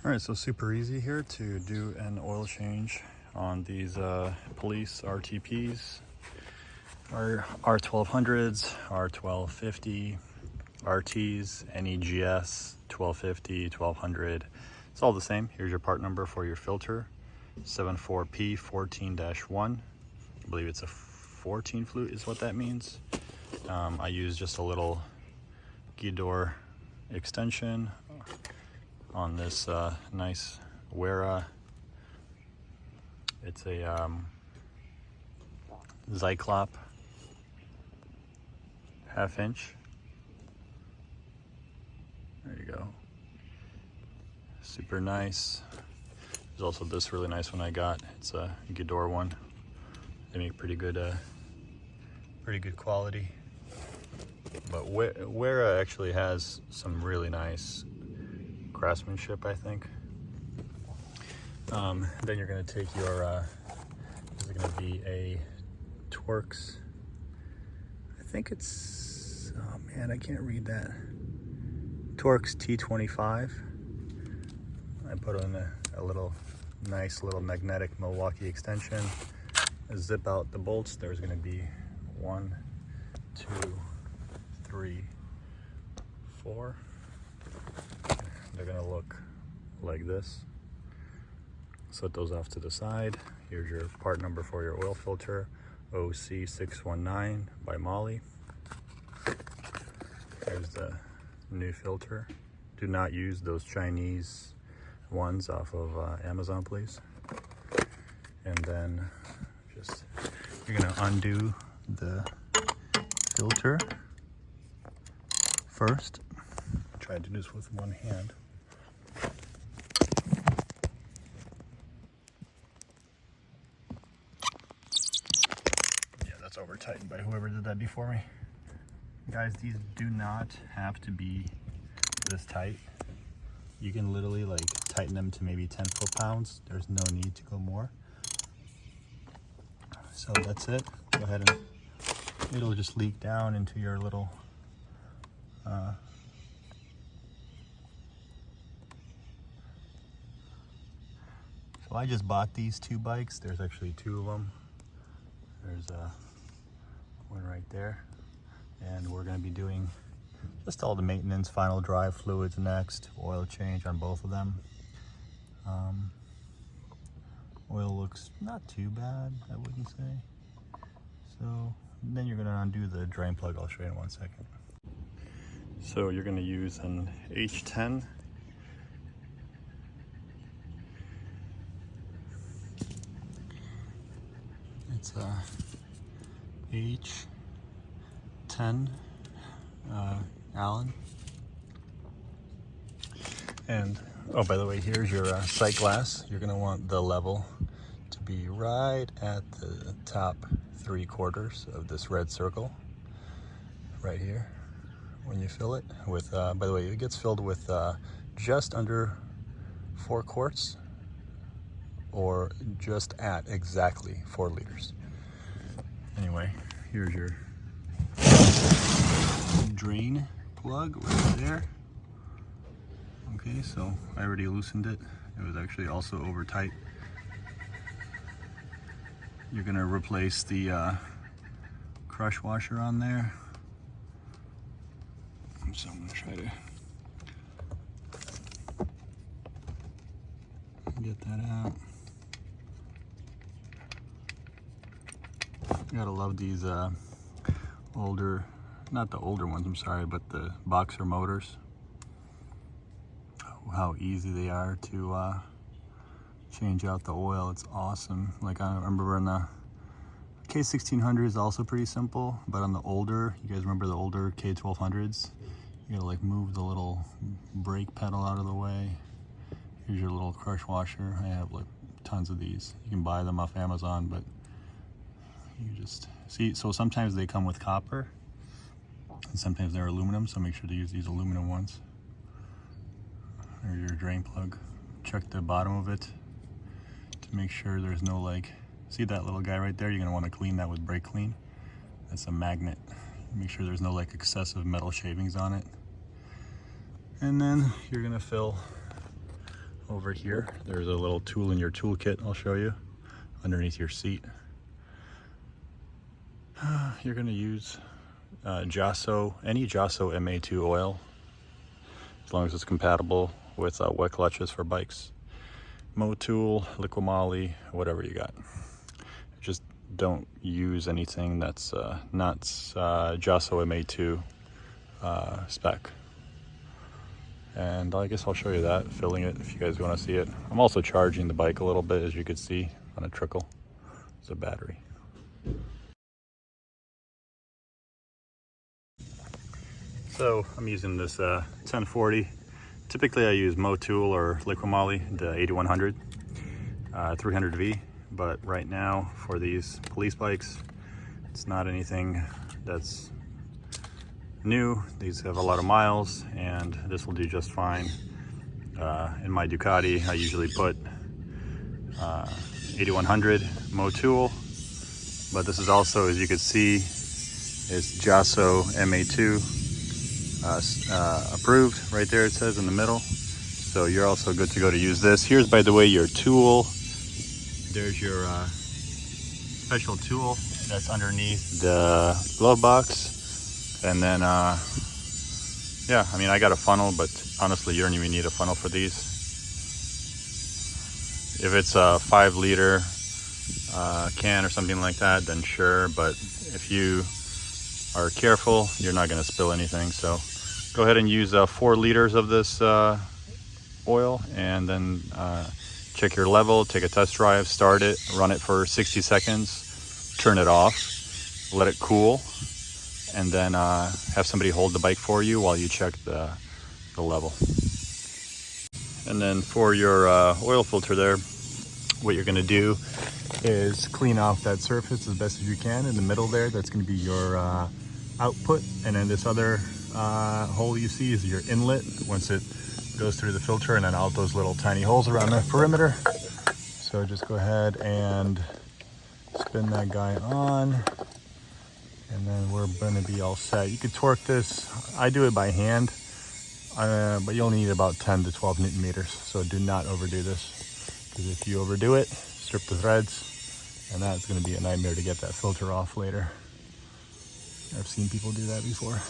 All right, so super easy here to do an oil change on these police RTPs, R1200s, R1250 RTs, NEGS, 1250, 1200. It's all the same. Here's your part number for your filter, 74P14-1. I believe it's a 14 flute is what that means. I use just a little Gidor extension on this nice Wera. It's a Zyklop 1/2 inch. There you go. Super nice. There's also this really nice one I got. It's a Gidor one. They make pretty good quality. But Wera actually has some really nice craftsmanship, I think. Then you're going to take your, this is going to be a Torx. I think it's, oh man, I can't read that. Torx T25. I put in a little nice little magnetic Milwaukee extension. Zip out the bolts. There's going to be 1, 2, 3, 4. They're going to look like this. Set those off to the side. Here's your part number for your oil filter, OC619 by Molly. There's the new filter. Do not use those Chinese ones off of Amazon, please. And then you're gonna undo the filter first. Try to do this with one hand. Yeah, that's over tightened by whoever did that before me. Guys, these do not have to be this tight. You can literally like tighten them to maybe 10 foot-pounds. There's no need to go more. So that's it. Go ahead and it'll just leak down into your little so I just bought these 2 bikes. There's actually 2 of them. There's one right there. And we're going to be doing just all the maintenance, final drive fluids next, oil change on both of them. Oil looks not too bad, I wouldn't say. So then you're going to undo the drain plug. I'll show you in 1 second. So you're going to use an H10. It's a H10 Allen. And oh, by the way, here's your sight glass. You're going to want the level to be right at the top 3/4 of this red circle right here when you fill it with, by the way, it gets filled with just under 4 quarts or just at exactly 4 liters. Anyway, here's your drain plug right there. Okay, so I already loosened it. It was actually also over tight. You're gonna replace the crush washer on there. So I'm gonna try to get that out. You gotta love these older, not the older ones, I'm sorry, but the boxer motors. How easy they are to change out the oil. It's awesome. Like I remember in the K1600 is also pretty simple, but on the older, you guys remember the older K1200s? You gotta like move the little brake pedal out of the way. Here's your little crush washer. I have like tons of these. You can buy them off Amazon, but you just see, so sometimes they come with copper and sometimes they're aluminum, so make sure to use these aluminum ones. There's your drain plug. Check the bottom of it to make sure there's no like, see that little guy right there? You're gonna want to clean that with brake clean. That's a magnet. Make sure there's no like excessive metal shavings on it. And then you're gonna fill over here, there's a little tool in your toolkit I'll show you underneath your seat. You're going to use any Jasso MA2 oil, as long as it's compatible with wet clutches for bikes. Motul, Liquimoly, whatever you got. Just don't use anything that's not Jasso MA2 spec. And I guess I'll show you that, filling it if you guys want to see it. I'm also charging the bike a little bit, as you can see on a trickle. It's a battery. So I'm using this 1040. Typically I use Motul or Liquimoly, the 8100 300V, but right now for these police bikes, it's not anything that's new. These have a lot of miles, and this will do just fine. In my Ducati, I usually put 8100 Motul, but this is also, as you can see, is Jasso MA2 approved. Right there it says in the middle. So you're also good to go to use this. Here's, by the way, your tool. There's your special tool that's underneath the glove box. And then, yeah, I mean, I got a funnel, but honestly, you don't even need a funnel for these. If it's a 5-liter can or something like that, then sure. But if you are careful, you're not going to spill anything. So go ahead and use 4 liters of this oil, and then check your level, take a test drive, start it, run it for 60 seconds, turn it off, let it cool, and then have somebody hold the bike for you while you check the level. And then for your oil filter there, what you're going to do is clean off that surface as best as you can. In the middle there, that's going to be your output, and then this other hole you see is your inlet once it goes through the filter, and then out those little tiny holes around the perimeter. So just go ahead and spin that guy on, and then we're going to be all set. You could torque this. I do it by hand, but you'll need about 10 to 12 Newton meters. So do not overdo this, because if you overdo it, strip the threads, and that's going to be a nightmare to get that filter off later. I've seen people do that before.